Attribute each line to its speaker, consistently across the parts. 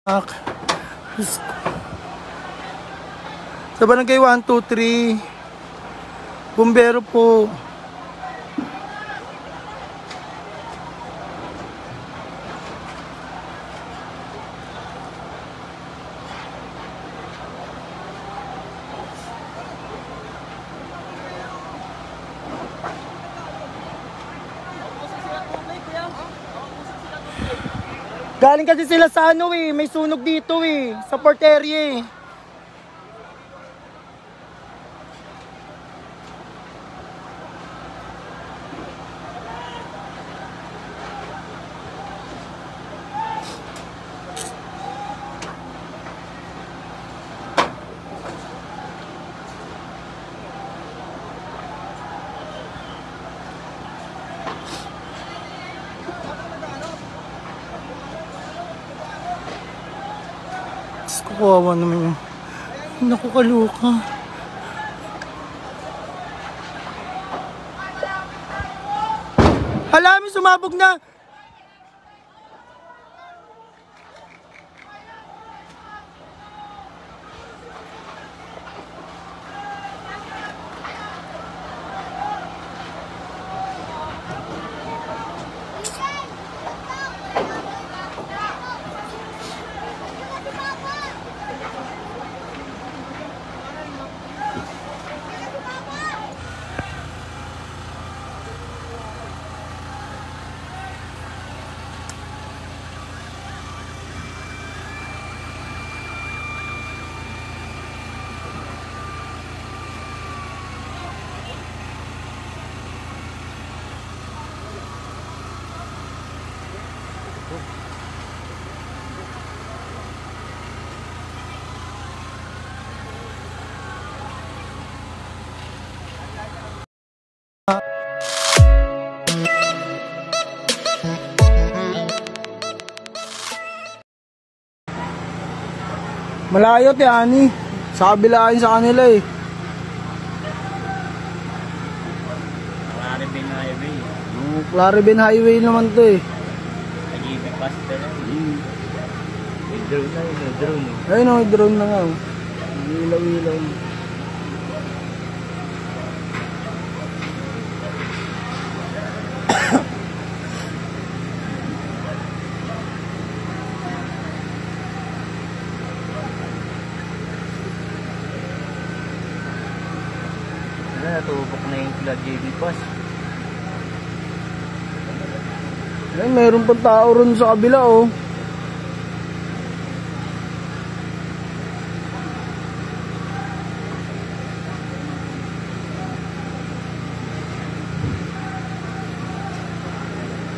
Speaker 1: Sa barangay 123, bumbero po. Galing kasi sila sa ano eh, may sunog dito eh, sa port area eh. Kawawa naman yun. Naku, kaluka. Hala, may sumabog na. Malayo te ani. Sa kabilaan sa kanila eh.
Speaker 2: Claribin Highway.
Speaker 1: Claribin Highway naman to eh.
Speaker 2: Nag-ibig pasta na. May drone na yun. May drone eh.
Speaker 1: Ayun o, may drone na nga oh. Ilaw-ilaw.
Speaker 2: Natubok na yung JB Pass.
Speaker 1: Ay, mayroon pang tao ron sa kabila oh.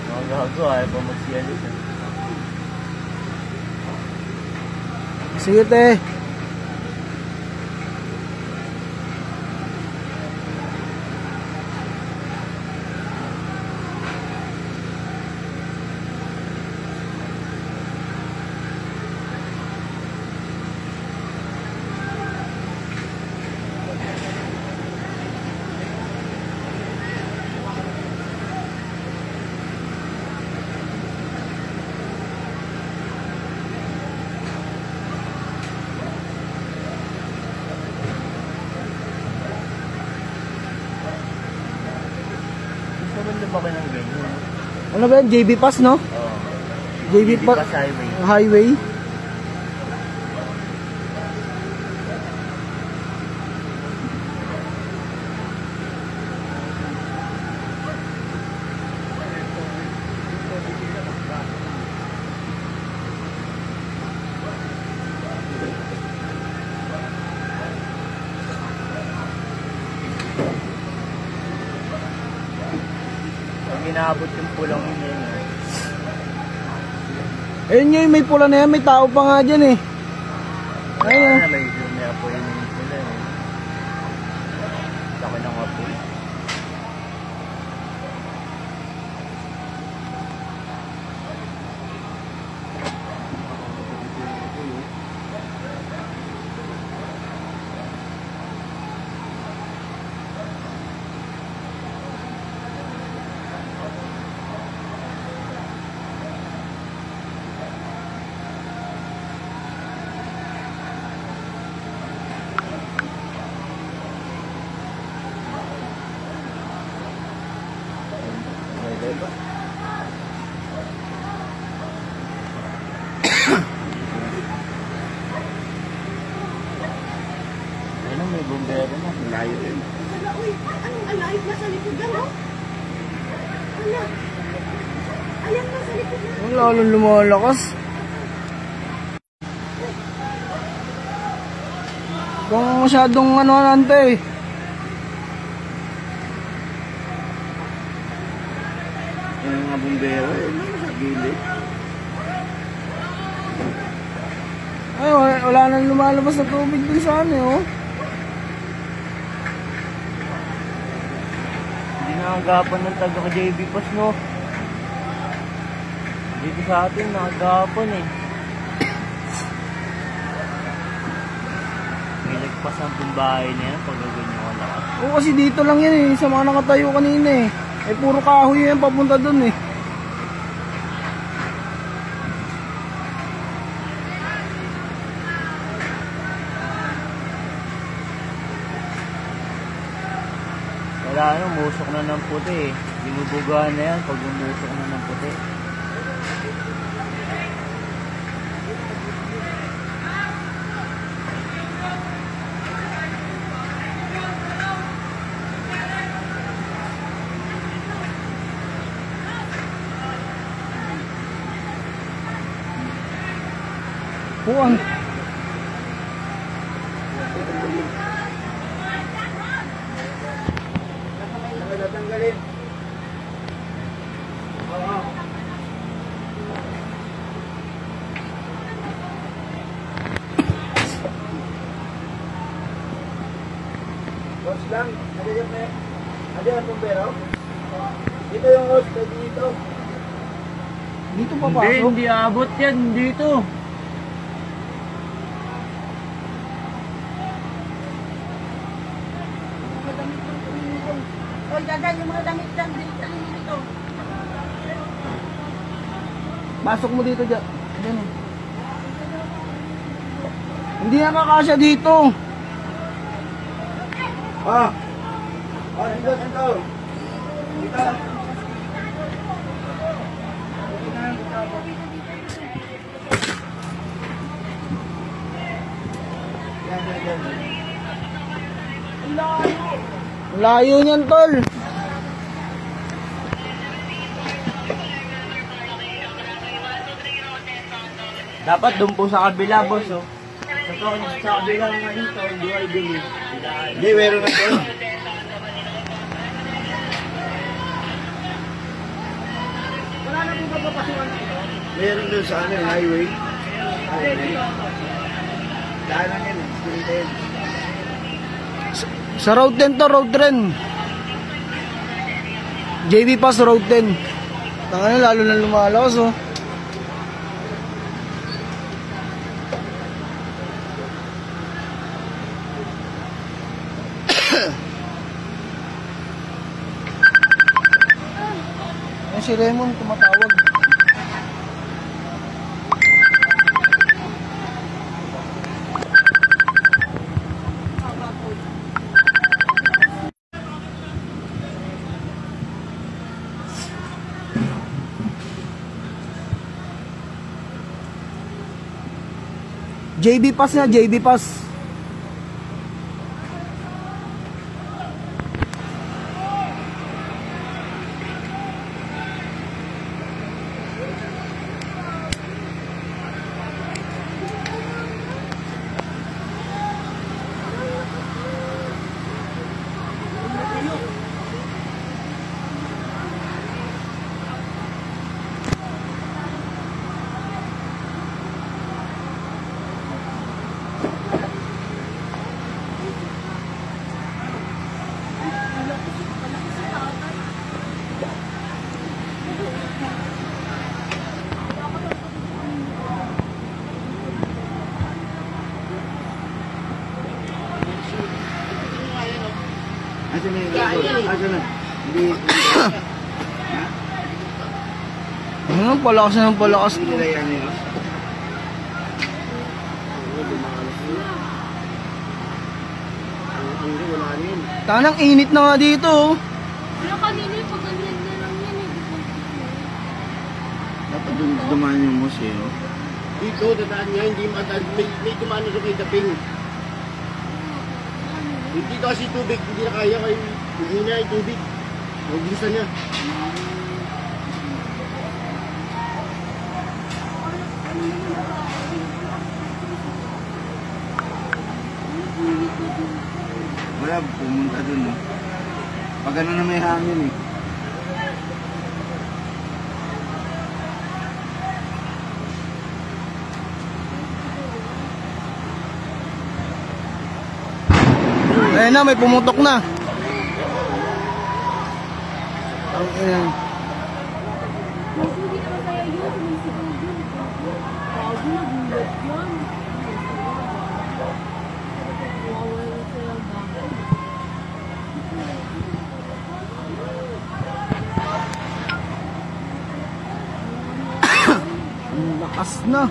Speaker 2: Mga gago, ayaw pa magsiyalis.
Speaker 1: Sige te.
Speaker 2: Maganda ba kayo ng ganyan?
Speaker 1: Ano ba yan? JB Pass no?
Speaker 2: Oo.
Speaker 1: JB Pass
Speaker 2: Highway.
Speaker 1: Highway.
Speaker 2: Inaabot yung pulang yun.
Speaker 1: Ayun nga, may pula na yan, may tao pa nga dyan eh. Ayun
Speaker 2: na may apoy nila eh. Laki ng apoy.
Speaker 3: lalong lumalakas. Kung masyadong ano nante.
Speaker 2: Yung mga bumbero, sa gilid.
Speaker 3: Ay, wala nang lumalabas na tubig dun sa ano, oh.
Speaker 2: Hindi nakagapan ng taga ka JB Pass, no? Dito sa atin, nakagapan eh. May lagpas ang pumbahay na yan pag ganyan ko lakas.
Speaker 3: Oo, kasi dito lang yan eh, sa mga nakatayo kanina eh. Eh, puro kahoy yan papunta dun eh.
Speaker 2: Wala ano, musok na ng puti eh. Binubugahan na yan pag umusok na ng puti.
Speaker 3: Puwang.
Speaker 2: Natanggalin. Oo. Boss lang, ada yung bumbero? Dito yung host, dito.
Speaker 3: Dito papasok?
Speaker 2: Hindi abot yan dito.
Speaker 1: O, dagan yung mga damit lang dito.
Speaker 3: Pasok mo dito dyan. Dyan eh. Hindi nakakasya dito.
Speaker 2: Ah! Ah, dito. Dito.
Speaker 3: Layo niyan, tol.
Speaker 2: Dapat doon po sa kabila, boss, oh. Sa kabila nga dito, hindi ay bili. Hindi, meron na po.
Speaker 1: Wala na po papapasukan dito.
Speaker 2: Meron doon sa ano, highway. Daan lang yan, street.
Speaker 3: Sa road 10 to, road 10. JB Pass, road 10. Tanga na, lalo na lumalakas, oh. Ay, si Raymond tumatawag. JB Pass na, JB Pass.
Speaker 2: Asan na yung asan na? Hindi.
Speaker 3: Ano, palakas na ng palakas to.
Speaker 2: Hindi yan yun. Hindi, wala rin.
Speaker 3: Tanang init na nga dito, oh.
Speaker 4: Wala kanina yung pag-ganyan na lang yan eh.
Speaker 2: Dapat dumaan yung museo.
Speaker 5: Dito, dadaan niya, hindi madal. May dumaan na kay Daping. Dito kasi tubig, hindi na kaya kayo. Hindi na yung tubig. Magulisan niya.
Speaker 2: Grab, pumunta dun eh. Pag ano na may hangin eh.
Speaker 3: Ayun na, may pumutok na. Ayan.
Speaker 4: Hindi naman kaya yun. Sumisigaw yun. Bago na bulat yan. Wawala sila bakit.
Speaker 3: Ang lakas na.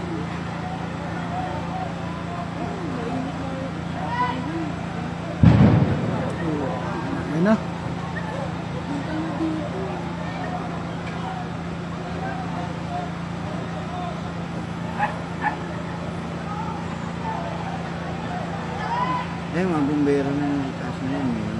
Speaker 3: Ayun na.
Speaker 2: Eh, mga bumbero na yung taas na yun. Eh.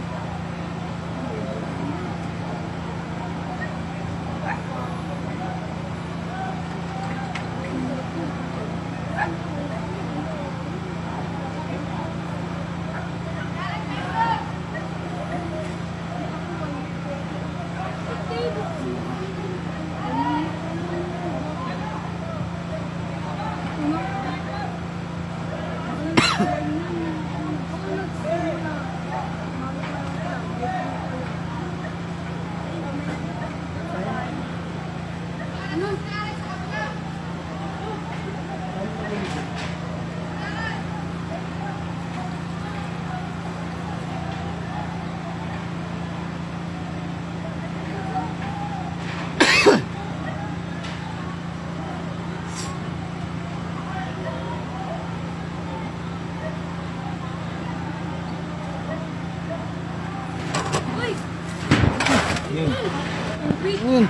Speaker 3: Yun.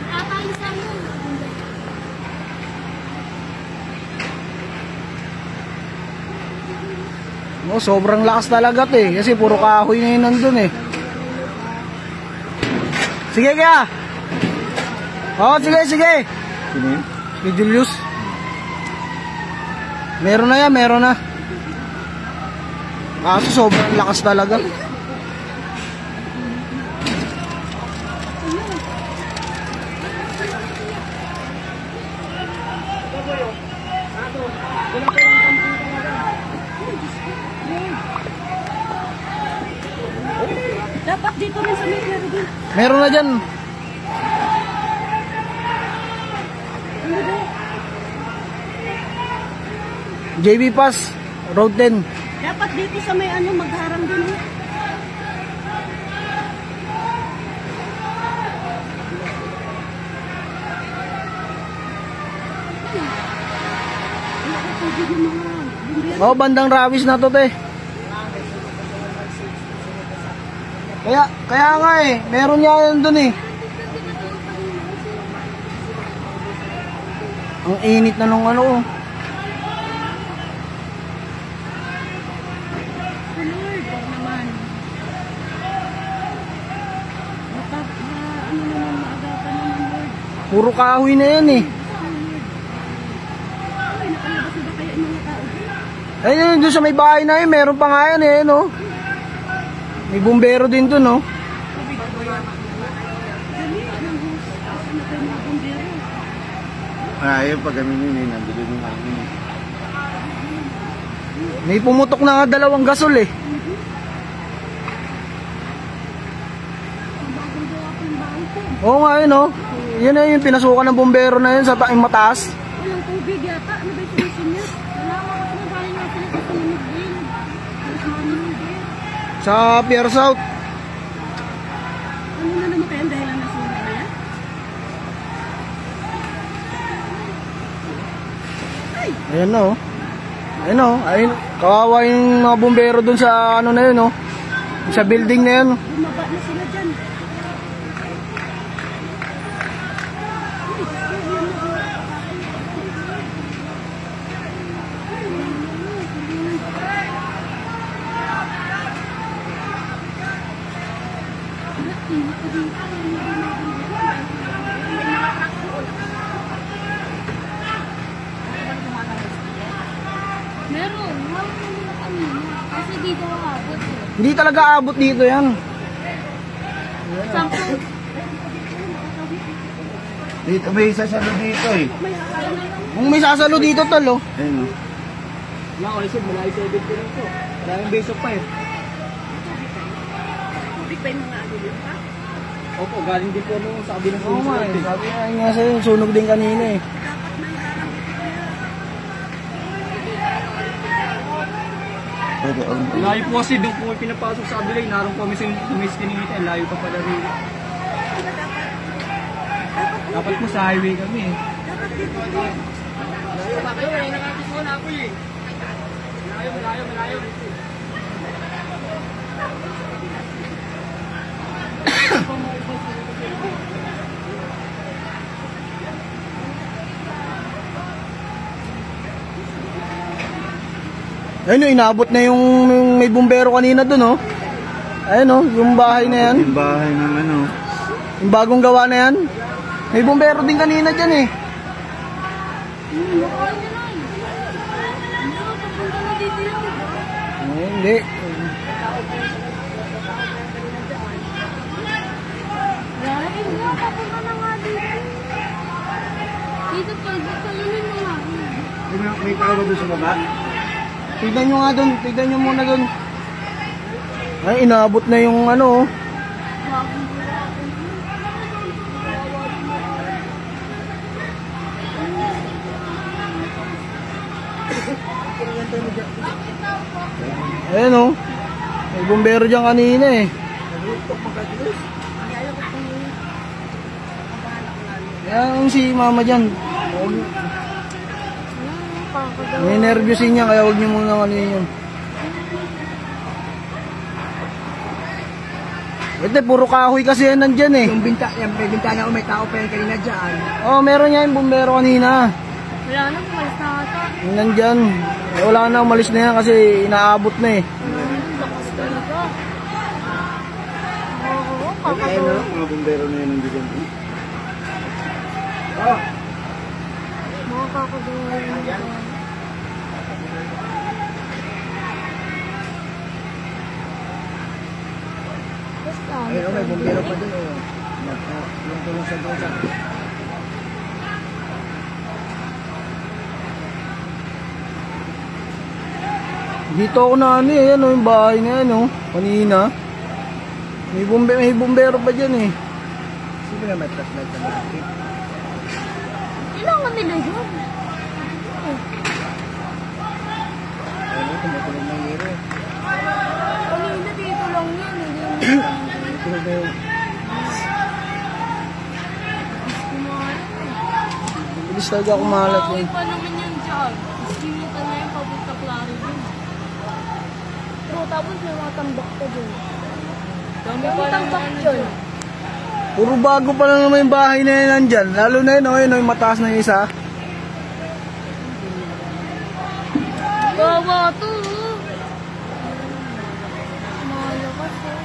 Speaker 4: Nakakalisan mo.
Speaker 3: No, sobrang lakas talaga 'to eh. Kasi puro kahoy na yun nandun eh. Sige kaya. Oo, sige, sige.
Speaker 2: Sino yun?
Speaker 3: Si Julius. Meron na yan, meron na. Kaso sobrang lakas talaga.
Speaker 4: Dapat dito rin sa meron din.
Speaker 3: Meron na dyan. JB Pass, Road 10.
Speaker 4: Dapat dito sa may ano magharang din.
Speaker 3: Oh, bandang Rawis na to, te. Kaya nga eh, meron niya yan dun eh. Ang init na nung ano.
Speaker 4: Lord, wag naman. Ano naman maagapan naman, Lord.
Speaker 3: Puro kahoy na yan eh.
Speaker 4: Ay, nakalabas na ba kaya yung mga tao?
Speaker 3: Ayun, doon sa may bahay na yun, meron pa nga yan eh, no? May bumbero din doon, no?
Speaker 2: Ayaw pag kami yun eh, nandun yung hangin eh.
Speaker 3: May pumutok na nga 2 gasol eh. Oo nga yun, no? Yun na yung pinasukan ng bumbero na yun sa taing mataas.
Speaker 4: Walang tubig yata. Ano ba yung solusyon niya? Wala mga kasi nagaling nga sila sa sumunod din. Mas manunin din.
Speaker 3: Sa Pier South.
Speaker 4: Ano na naman kaya ang dahilan na sumunod na yan?
Speaker 3: Ayan na, oh. Ayun, oh. Ayun. Kawawa yung mga bumbero dun sa ano na yun, oh. Sa building na yun.
Speaker 4: Bumaba na sila dyan. Meron. Hawak naman na kami. Kasi dito makabot eh.
Speaker 3: Hindi talaga abot dito yan.
Speaker 4: Sample.
Speaker 2: Dito may sasalo dito eh.
Speaker 3: Kung may sasalo dito tol oh.
Speaker 2: Ayun o.
Speaker 3: Wala ko isip, malayo sa edit ko lang to. Maraming beso pa eh.
Speaker 4: Tubig pa yung mga ano dito pa?
Speaker 3: Opo, galing din po nung sa kabilang sunog. Oo nga eh, sabi nga sa'yo, sunog din kanina eh.
Speaker 2: Pwede o.
Speaker 3: Layo po kasi doon po pinapasok sa kabila, naroon po kami sa tumiskinita, layo pa pala rin. Dapat po sa highway kami eh. Malayo. Ayun o, inabot na yung may bumbero kanina dun oh. Ayun o, yung bahay na yan.
Speaker 2: Yung bahay ng ano.
Speaker 3: Yung bagong gawa na yan. May bumbero din kanina dyan eh. Hindi.
Speaker 4: Dahil nga, papunta na nga dito. Dito pa yun mo nga.
Speaker 2: May tao ba doon sa baba?
Speaker 3: Tignan nyo nga dun, tignan nyo muna dun. Ay, inabot na yung ano oh. Ayan oh. May bumbero dyan kanina eh. Ayan si mama dyan. May nervyusin niya kaya huwag niyo muna kanina yun. Ito, puro kahoy kasi yan nandyan eh.
Speaker 1: Yung may bintana o may tao pa yan kanina dyan.
Speaker 3: Oh, meron niya yung bumbero kanina.
Speaker 4: Wala na, pumalis na ata.
Speaker 3: Yung nandyan. Eh, wala na, umalis na yan kasi inaabot na eh.
Speaker 4: Lakas talaga. Oo,
Speaker 2: Ayun
Speaker 4: kakagawa.
Speaker 2: o, mga bumbero na yun nandito.
Speaker 4: Mga kakagawa yun. Basta,
Speaker 1: Ayun, may bumbero pa dun. Yung tulong sa dosa.
Speaker 3: Dito ako na ano eh, ano yung bahay na yan oh. Kanina. May bumbero pa dyan eh.
Speaker 1: Sino nga may flashlight na malaki?
Speaker 4: kailangan nila yun.
Speaker 1: Ayun, tumutulong ng hero.
Speaker 4: Kanina dito lang yan. Hindi yung
Speaker 1: Tulog na yun.
Speaker 3: Bilis talaga kumalat
Speaker 4: Maui
Speaker 3: yun.
Speaker 4: pa naman yung job. Iskimitan na yung papunta klaro dun. Bro, tapos may mga tambak pa dun. Dami tambak dun.
Speaker 3: Puro bago pa lang naman yung bahay na yan nandyan. Lalo na yun oh, yun oh, yung mataas na yung isa.
Speaker 4: Bawa to. Malakas eh.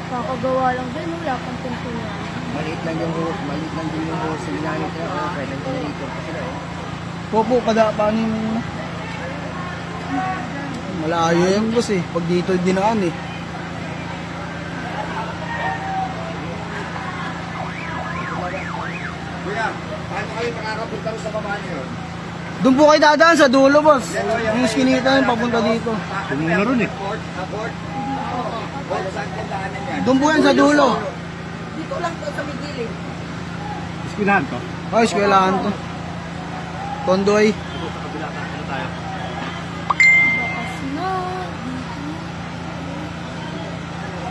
Speaker 4: Kakagawa lang din. Wala kang pintuan.
Speaker 1: Maliit lang din yung hose sa ginamit na. Okay, nag-generator pa sila eh.
Speaker 3: Popo, paano yung muna? Malayo yan boss eh. Pag dito dinaan eh.
Speaker 2: Kuya, paano kayo nakakapunta sa baba niyo?
Speaker 3: Doon po kayo dadaan sa dulo boss. Yung skinita yun papunta dito.
Speaker 2: Tumulong na rin eh. Abort? Wala saan ka daanan yan?
Speaker 3: Doon po yan sa dulo.
Speaker 1: Dito lang to sa Miguel eh.
Speaker 2: Iskinahan to?
Speaker 3: Oh, eskwelahan to. Tondoy.
Speaker 4: Bakas na.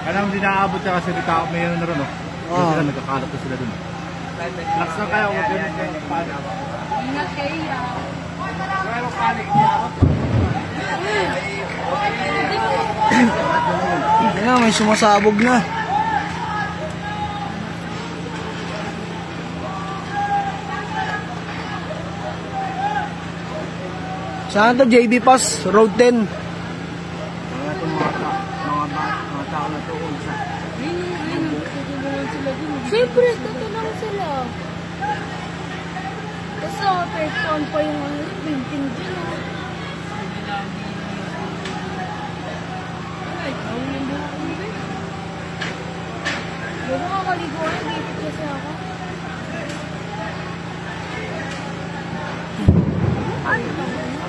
Speaker 2: Kaya naman din naaabot siya kasi may tao may ano rin no?
Speaker 3: Oo.
Speaker 2: Sila nagkakalat na sila dun. Lakas na kaya huwag ganun kayo paano.
Speaker 4: Ingat kayo.
Speaker 2: Pero panik niya ako.
Speaker 3: Ayan, may sumasabog na. Saan to? JB Pass, Road 10.
Speaker 2: Mga tao na to kung sa
Speaker 4: Siyempre, tutulong sila. Kasi apektuhan pa yung bintin dyan.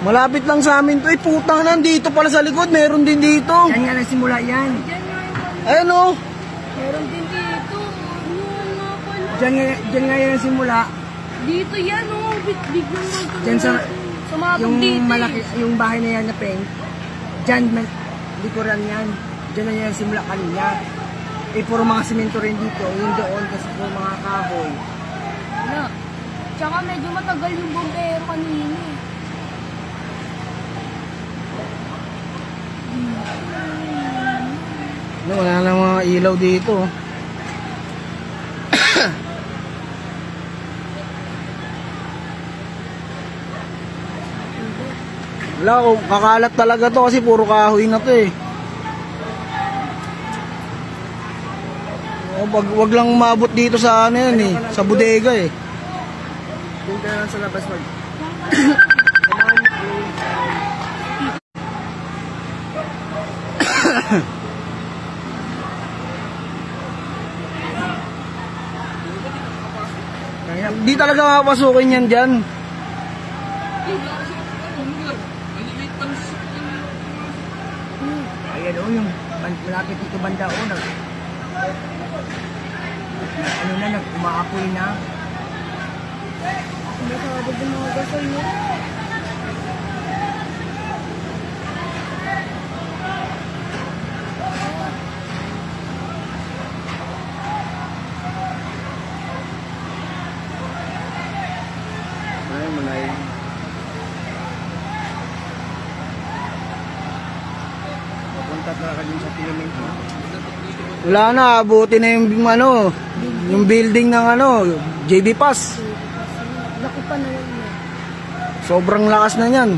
Speaker 3: Malapit lang sa amin to. Putang nandito pala sa likod. Meron din dito.
Speaker 2: Yan nga nagsimula yan.
Speaker 4: Diyan nga yung
Speaker 3: Ayun oh.
Speaker 4: meron din dito. Ano nga pala?
Speaker 2: Diyan nga yan nagsimula.
Speaker 4: Dito yan oh. Biglang
Speaker 2: Diyan sa,
Speaker 4: sumabog
Speaker 2: yung
Speaker 4: dito.
Speaker 2: malaki, yung bahay na yan na peng, diyan, likuran yan. Diyan na yan nagsimula kanina. Puro mga simento rin dito. Yung doon kasi puro mga kahoy.
Speaker 4: Wala. Tsaka medyo matagal yung bombero kanina eh.
Speaker 3: Wala na mga ilaw dito. Wala, kakalat talaga to kasi puro kahoy na to eh. Wag lang umabot dito sa ano yan eh, sa bodega eh.
Speaker 2: Doon ka lang sa labas mag...
Speaker 3: Di talaga mapasukin yan dyan.
Speaker 2: Ayan o, yung malapit dito banda o, ano na, umaapoy na.
Speaker 4: Hindi ka agad yung mga gasol mo.
Speaker 2: Ay, malay. Pupunta talaga din sa Pilimin.
Speaker 3: Wala na, abuti na yung ano, yung building ng ano, JB Pass.
Speaker 4: Laki pa na yun eh.
Speaker 3: Sobrang lakas na yan.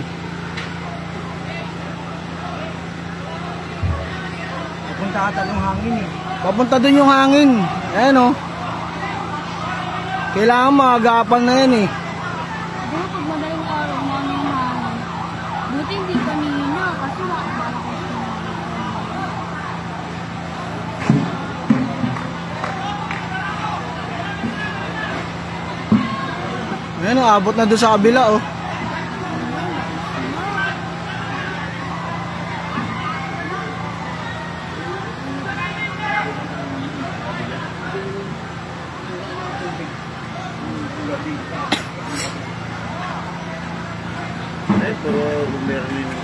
Speaker 2: Pupunta ata ng hangin eh.
Speaker 3: Papunta dun yung hangin. Ayan o. Kailangan maagapan na yan eh.
Speaker 4: Siguro pag madaling araw, mga hangin. Buti hindi kanina kasi malakas na.
Speaker 3: Ayan o, abot na dun sa kabila o.
Speaker 2: Ay, puro bumbero na yun.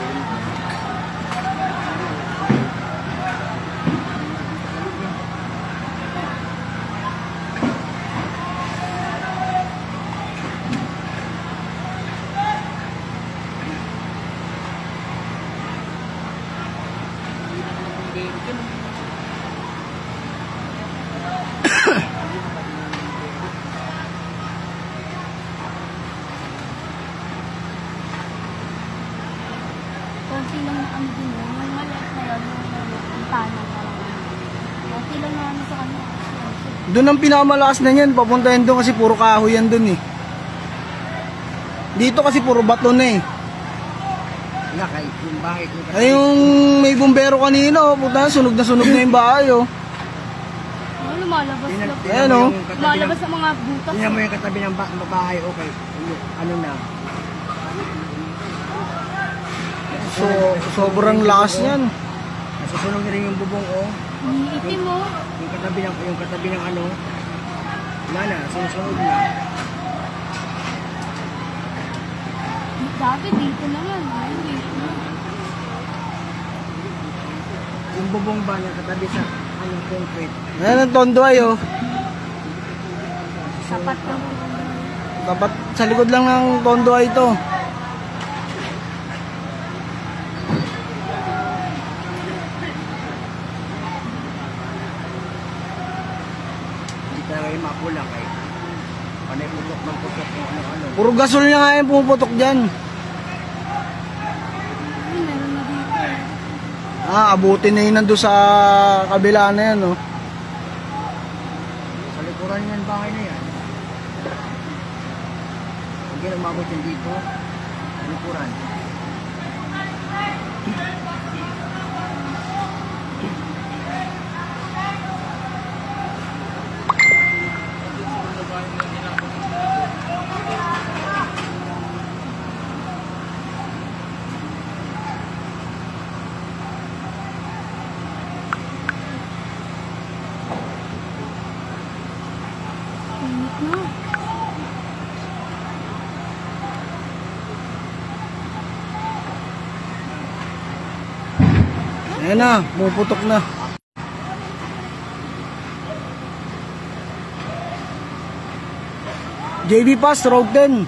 Speaker 4: Konti lang na ano din yun. Yung maliit na yun, yung tanong na lang. Konti lang na ano sa kanya.
Speaker 3: Doon ang pinakamalakas na yan. Papuntahin doon kasi puro kahoy yan doon eh. Dito kasi puro bato na eh.
Speaker 2: Wala kahit yung bahay ko.
Speaker 3: Ay yung may bumbero kanina oh. Puta, sunog na yung bahay oh.
Speaker 4: Ano, lumalabas lang.
Speaker 3: Ayan, oh.
Speaker 4: Lumalabas sa mga butas.
Speaker 2: Tingnan mo yung katabi ng bahay, okay. Ano na.
Speaker 3: So, sobrang lakas niyan.
Speaker 2: Nasusunog na rin yung bubong o.
Speaker 4: Iitim mo.
Speaker 2: Yung katabi ng ano. Wala na, sinusunod na.
Speaker 4: Dati dito naman. Ayun, dito na.
Speaker 2: Yung bubong ba niya katabi sa anong concrete.
Speaker 3: Ayan ang tondo ay oh.
Speaker 4: Sapat lang.
Speaker 3: Dapat sa likod lang ng tondo ay ito.
Speaker 2: Hindi talaga yung mapula kay. Panay putok ng putok ng ano-ano.
Speaker 3: Puro gasol niya nga yung pumuputok dyan.
Speaker 4: Ay, meron na dito.
Speaker 3: Abutin na yun nandun sa kabila na yan oh.
Speaker 2: Sa likuran yan bahay na yan. Hindi na umabot yan dito. Sa likuran.
Speaker 3: Ayan na, puputok na. JB Pass, Road 10.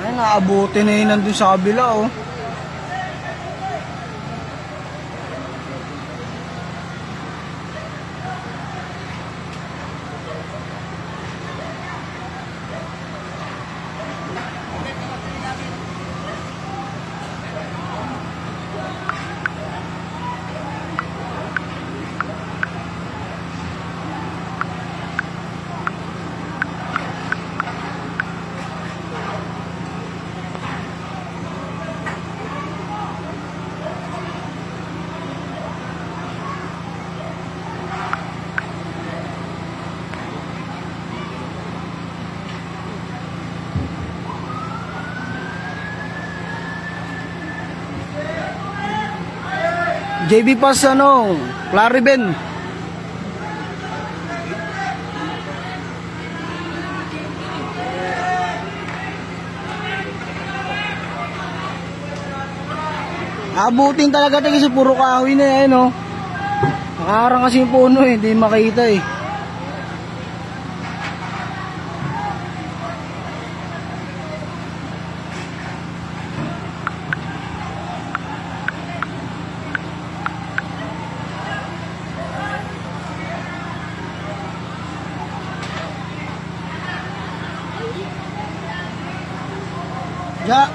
Speaker 3: Ay, naabuti na yun nandun sa kabila, oh. JB Pass, ano, Clariben. Abutin talaga tayo kasi puro kahoy na yan, no. Nakaharang kasi yung puno eh, hindi makita eh. Ja,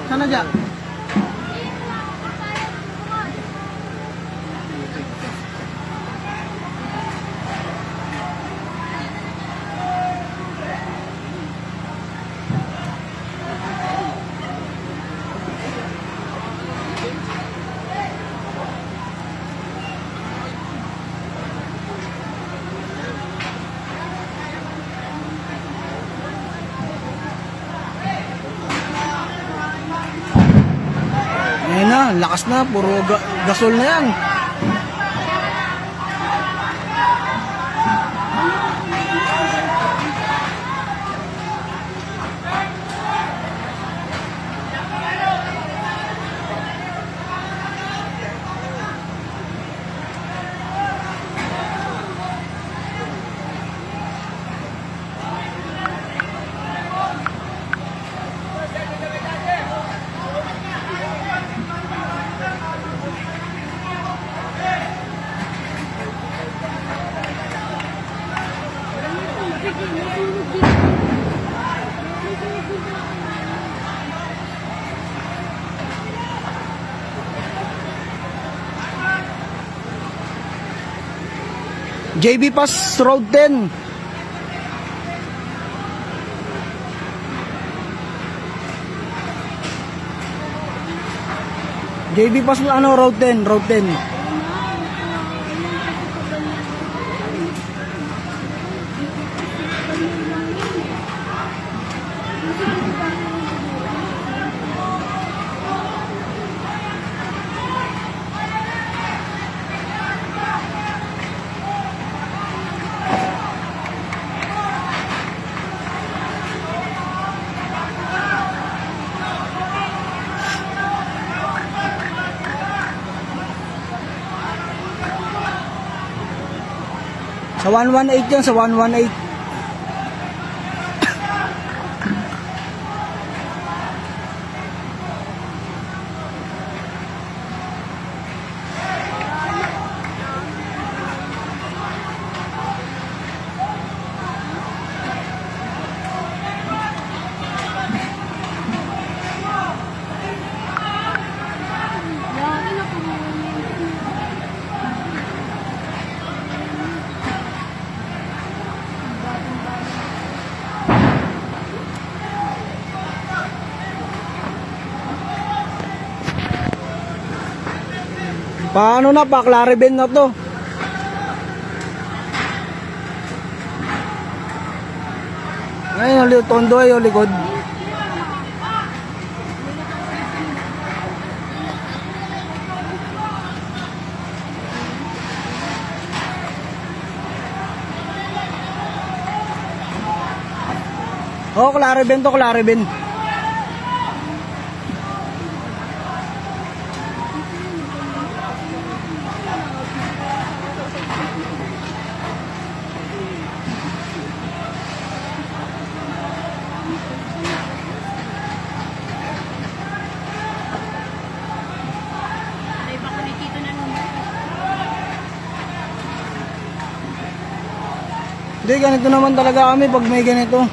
Speaker 3: sana Ja. Ayan na, lakas na, puro gasol na yan. JB Pass, Road 10. JB Pass, ano, Road 10, Road 10. Sa 118 yan, sa 118.
Speaker 4: Lagi na kumuha.
Speaker 3: Paano na, pa Clariben na to. Ngayon, tondo ay o likod. Oo, Claribel to, Claribel.
Speaker 4: Ay, baka ni Tito na nung
Speaker 3: Hindi, ganito naman talaga kami pag may ganito.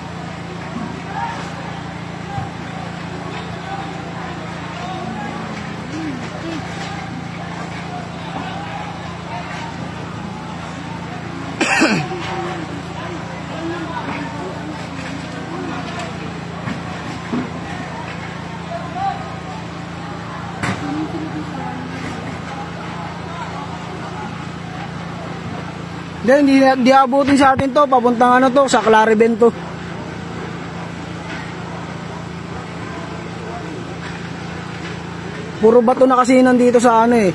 Speaker 3: Hindi abutin sa atin to, papuntang ano to, sa Claribel to. Puro bato na kasi nandito sa ano eh.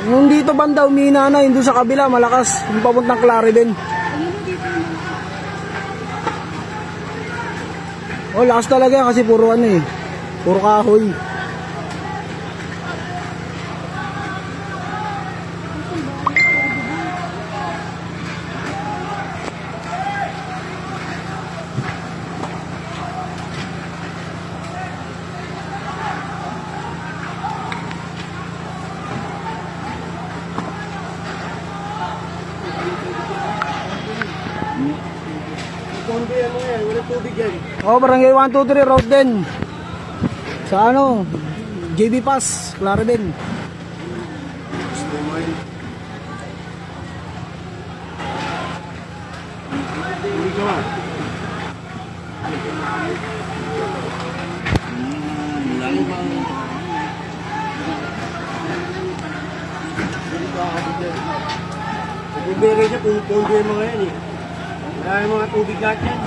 Speaker 3: Yung dito banda umina na, yung doon sa kabila malakas, yung papuntang Claribel. Oh, lakas talaga kasi puro ano eh, puro kahoy. Oh, barangay 123 road din. Sa ano? JB Pass, Claribel.
Speaker 5: Bumere siya, pumupondo yung mga yan eh. Wala yung mga tubig lahat yan.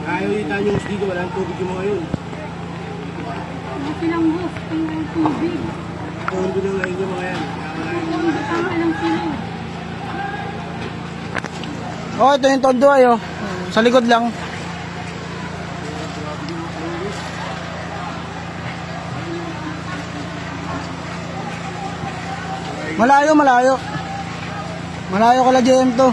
Speaker 5: Ayaw yung tanyong dito, wala yung tubig yung mga yun.
Speaker 4: Hindi silang host ng tubig.
Speaker 5: Pondo na ngayon yung mga yan.
Speaker 4: Tama lang sila.
Speaker 3: Oh, ito yung tondo ay oh. Sa likod lang. Malayo, malayo. Malayo kala JM to.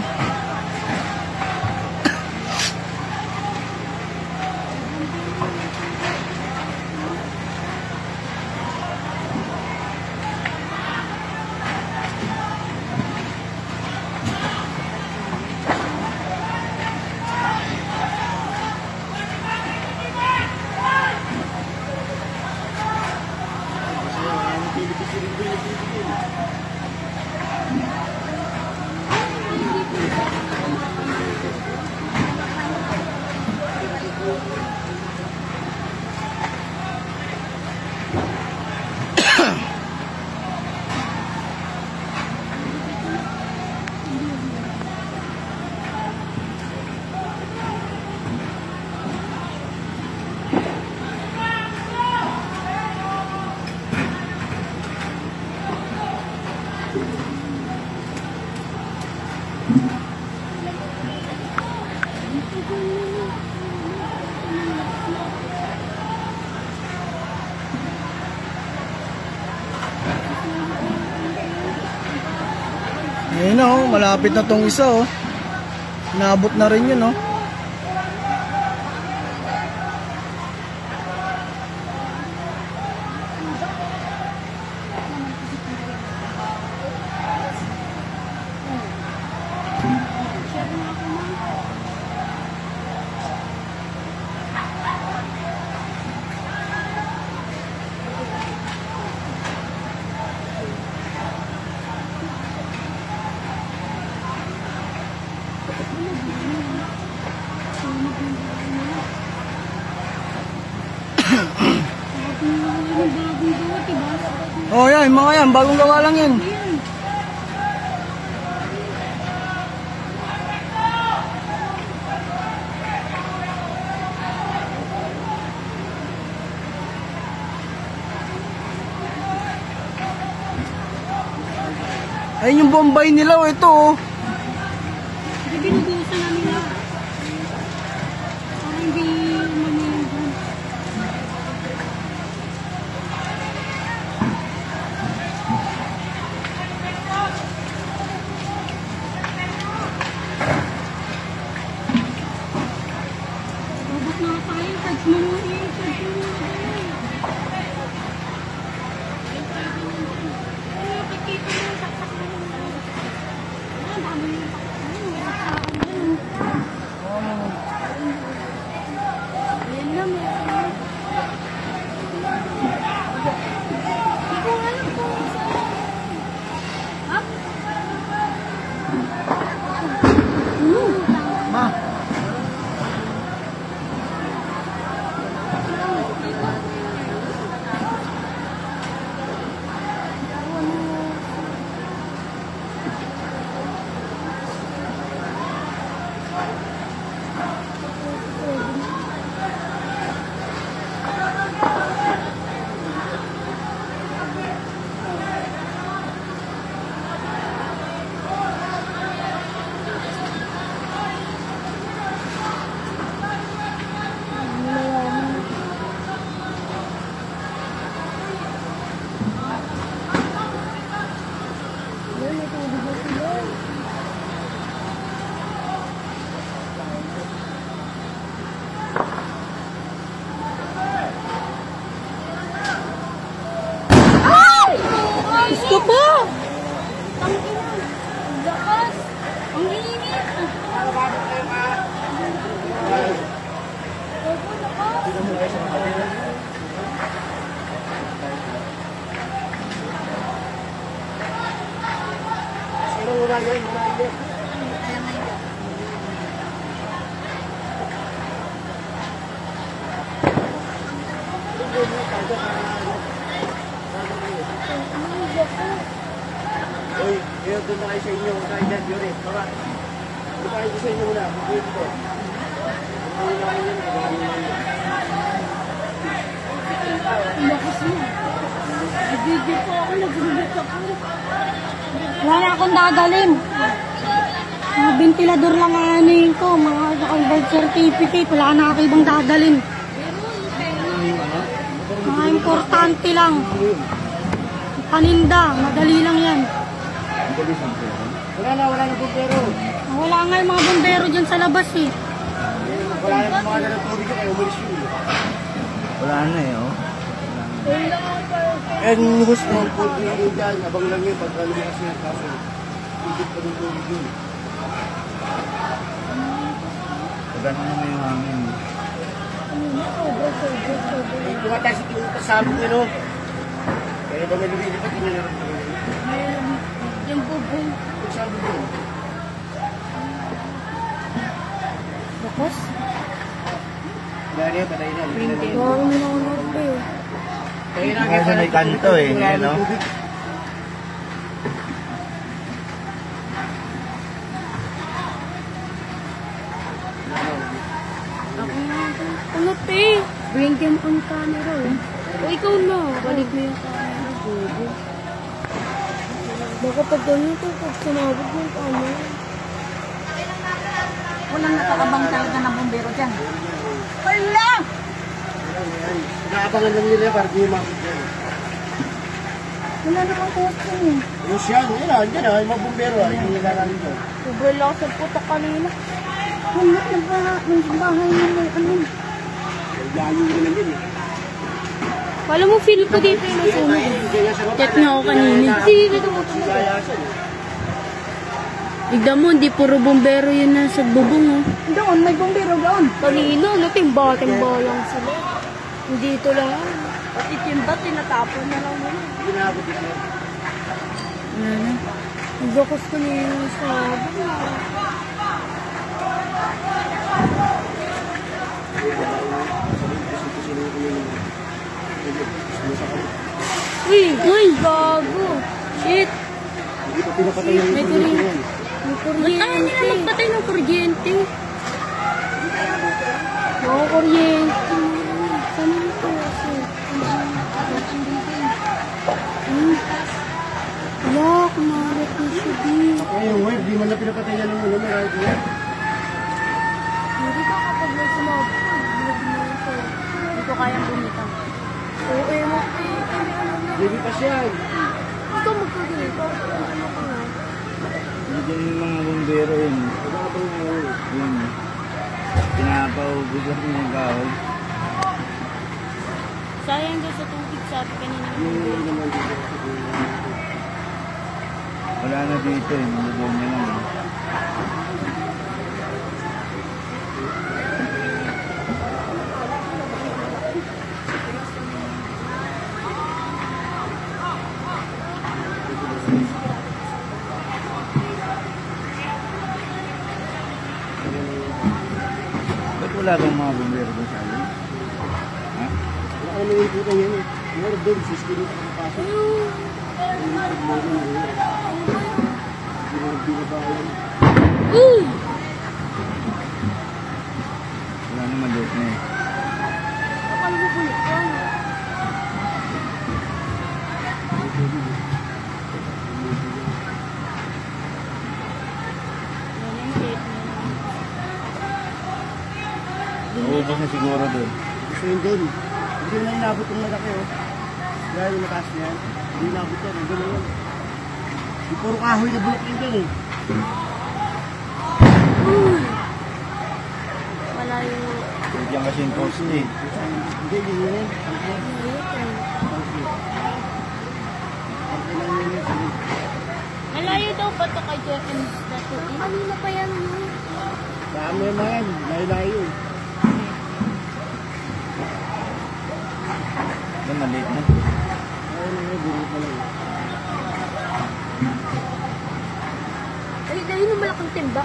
Speaker 3: Ayun oh, malapit na tong isa oh. Naabot na rin yun oh. Oh yan, mga yan, bagong gawa lang yan. Ayun yung Bombay nila, oh, ito, oh.
Speaker 4: Hindi binubusan na nila. Parang hindi manilin. Robot na tayo. Touch mo mo eh. Touch mo mo eh. Ay, nakikita mo. Saksak mo mo. Ang dami yung ayan na, meron. Hindi ko alam kung saan. Ha?
Speaker 3: Ma.
Speaker 4: Gusto po! Tangina! Ang lakas! Ang init! Opo, lakas!
Speaker 5: Uy, kayo doon na kayo sa inyo. Kayo dyan, Yuri. Tara. Doon tayo sa inyo muna. Mag-uwi dito. Mag-uwi na kayo yun.
Speaker 4: Ang lakas mo! Nag-video po ako, nag-gulat ako. Wala na akong dadalhin. Mga ventilador lang aanin ko, mga birth certificate, wala na ako ibang dadalhin. Mga importante lang. Paninda, madali lang yan.
Speaker 5: Wala na bumbero.
Speaker 4: Wala nga yung mga bombero dyan sa labas eh.
Speaker 5: Wala na mga na ng tubig kayo. Umalis yun.
Speaker 3: Wala na, eh, oh.
Speaker 5: And gusto mo po dito dyan. Abang lang yun. Pagka lumakas yun. Kaso, tubig pa ng tubig yun.
Speaker 3: Pagano na yung hangin.
Speaker 5: Tumatay sa tingin ka sabog yun, no? Pero ba may lumilipat yun yun?
Speaker 4: Yung bubong.
Speaker 5: Sabog yun.
Speaker 4: Bakos?
Speaker 5: Wala na yun. Patay na.
Speaker 4: Huwag mo na unod ko eh.
Speaker 3: Kasi may kanto, eh. Ayan, no?
Speaker 4: Ano te? Bring them on camera eh. O ikaw na. Balik mo yung camera. Bobo. Baka pag ganyan to, pag sumabog yung camera.
Speaker 2: Walang nakalabang talaga ng bombero dyan. Wala!
Speaker 5: Naabangan lang nila para di makakit yan.
Speaker 4: Wala namang question eh.
Speaker 5: Yung siya, yun na, andyan na, yung mga bumbero, yung nilalang dyan.
Speaker 4: Sobrang lakas ang putok kanina. Wala ng bahay na may ano.
Speaker 5: Layo nyo lang yun eh.
Speaker 4: Alam mo, feel ko dito yung nasunog. Chat nga ako kanina. Sige, dito mo tunog.
Speaker 5: Layasan eh.
Speaker 4: Igda mo, hindi puro bombero yun nasa bubong oh.
Speaker 2: Doon, may bombero doon.
Speaker 4: Kanina, timba-timba lang sila. Dito lang.
Speaker 2: Pati timba, tinatapon na lang nila.
Speaker 5: Ginabot ito.
Speaker 4: Wala na. Ang lakas kanina sa bubong. Uy, gago. Shit.
Speaker 5: Hindi pa pinapatay yung
Speaker 4: May kuryente. May kuryente. Ba't ayaw nila magpatay ng kuryente? Oo, kuryente. Saan ito? Wala, kumarat na siya din.
Speaker 5: Ako yung wife, di man na pinapatayan ng ano, marami ko.
Speaker 4: Hindi ka kapag may sumabot. Hindi ko kayang bumitaw. Oo, mo.
Speaker 5: Baby pa siya.
Speaker 4: Ikaw magkaganito. Ano ka nga?
Speaker 6: Nandiyan yung mga bumbero yun.
Speaker 5: Pagkakabang nga yun.
Speaker 6: Yun. Pinapaubos lang yung kahoy.
Speaker 4: Sayang doon sa tubig, sabi kanina.
Speaker 5: Yung naman dito.
Speaker 6: Wala na dito eh. Nandiyan niya lang. Ba't wala bang mga bumbero doon sa amin? Ha?
Speaker 5: Wala ka naman yung puta yan eh. Meron doon, siski dito kapapasok. Hindi na nagbigabayan.
Speaker 6: Wala na maliit na eh.
Speaker 4: Kapal mo po yun.
Speaker 6: Naubos na siguro doon.
Speaker 5: Gusto yun doon. Hindi na inabot yung malaki oh. Dahil yung mataas na yan. Hindi inabot yan. Hindi na yan. Yung puro kahoy na bulok yun dyan eh.
Speaker 4: Wala yung...
Speaker 6: Diyan kasi yung post eh.
Speaker 5: Hindi, yun yun.
Speaker 4: Malayo daw ba ito kay JM dati? Kanina pa yan.
Speaker 5: Dami na yan. Layo-layo.
Speaker 6: Yan, maliit na.
Speaker 5: Ayun na yun. Buro pa lang.
Speaker 4: Ay, dahil yung malaking timba.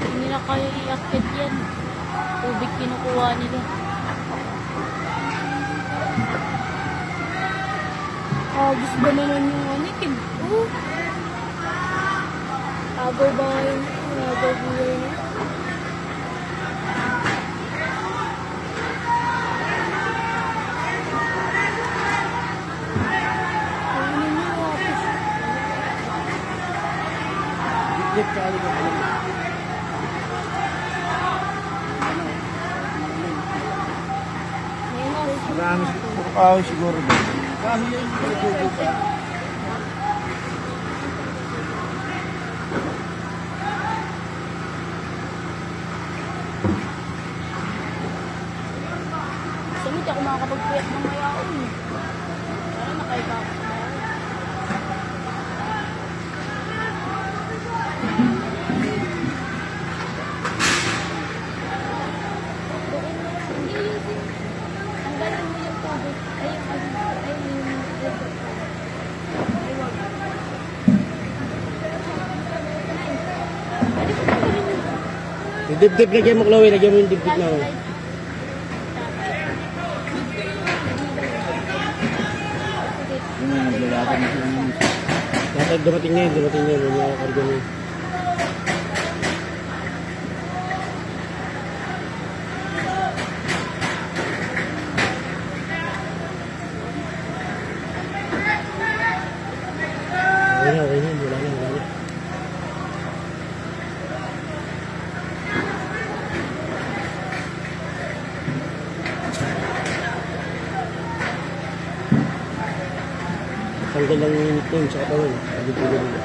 Speaker 4: Hindi nila kaya iakit yan. Tubig kinukuha nila. Gusto ba naman yung ano, timba? Agaw ba yun? Agaw ba yun?
Speaker 5: Dip ka alin ka pala.
Speaker 6: Marami siguro kahoy siguro doon.
Speaker 5: Kahoy yun. Pagkukuha pa.
Speaker 4: Gusto mo, di ako makakapagpuyat ng mayaon. Para nakaiba ako. Tanggalin mo yung tubig.
Speaker 5: Yung dip-dip lagyan mo, Chloe. Lagyan mo yung dip-dip na.
Speaker 6: Yun yung naglalakad na sila ng
Speaker 5: Dapat dumating na yun. Dumating na yun. Yung mga karga na yun. Okay na, okay na. Wala na, wala na. Tanggal lang yung nickname sa katawan. Pagod-pagod nila.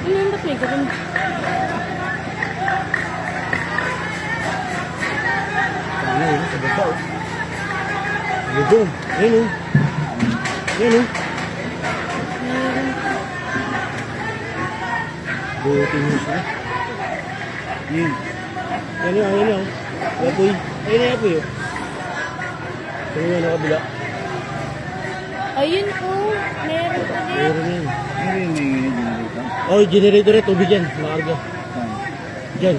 Speaker 4: Ano yung ba't may ganun?
Speaker 5: Ano yun? Sa baba oh. Ano doon? Ayun oh. Ayun oh. Buutin mo siya.
Speaker 6: yun.
Speaker 5: Ayun oh, ayun oh. Yapoy. Ayun na yapoy oh. Ayun na nakabila.
Speaker 4: Ayun po, meron pa din.
Speaker 5: Meron yan.
Speaker 6: Ano yung may generator?
Speaker 5: Oh, generator eh. Tubig yan. Makarga.
Speaker 6: Saan?
Speaker 5: Diyan.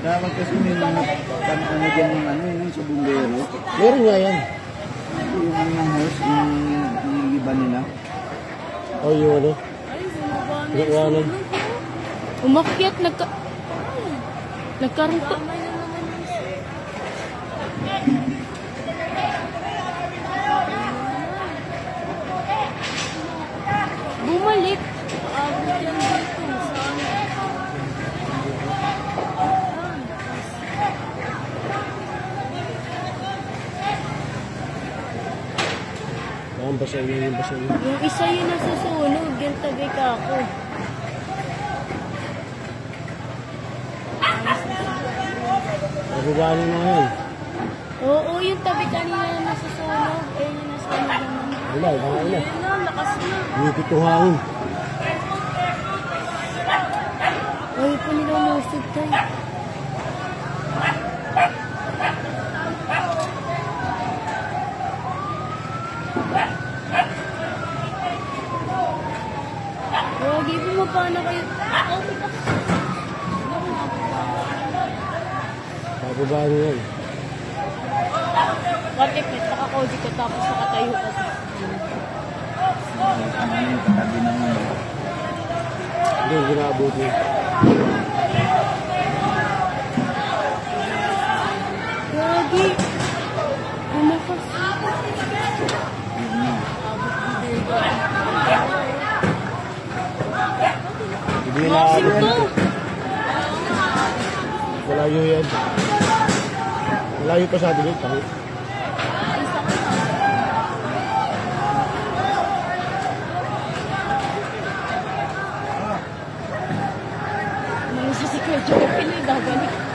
Speaker 6: Dapat kasi may mga ano dyan ng ano yung sa bumbero.
Speaker 3: Meron nga yan.
Speaker 6: Yung mga hose, yung iba nila.
Speaker 3: O yung ano? Iwanan.
Speaker 4: Umakyat, nagkaroon to. Bumalik. Abot yan dito.
Speaker 3: Ang basa yun, yung basa yun.
Speaker 4: Yung isa yun nasusunog, yung tabi ka ako.
Speaker 3: Nabubali mo yan.
Speaker 4: Oo, yung tabi kanina na nasusunog. Eh, yung nasusunog naman.
Speaker 3: Wala, baka ina.
Speaker 4: Ayun na, lakas na.
Speaker 3: Hindi ko hangin.
Speaker 4: Ay, pa nila umusog tayo. Wagi po mapana kayo.
Speaker 3: Bababa mo yan.
Speaker 4: What if nakakodi ka tapos nakatayo ka?
Speaker 6: Ano yung katabi ng ano.
Speaker 3: Hindi, ginabot yun.
Speaker 4: Wagi. Bumakas.
Speaker 3: Hindi na
Speaker 4: Boxing to.
Speaker 3: Malayo yan. Malayo pa sa atin yun. Pangit.
Speaker 4: Nang sa si Kuya Joe, pinagagalit.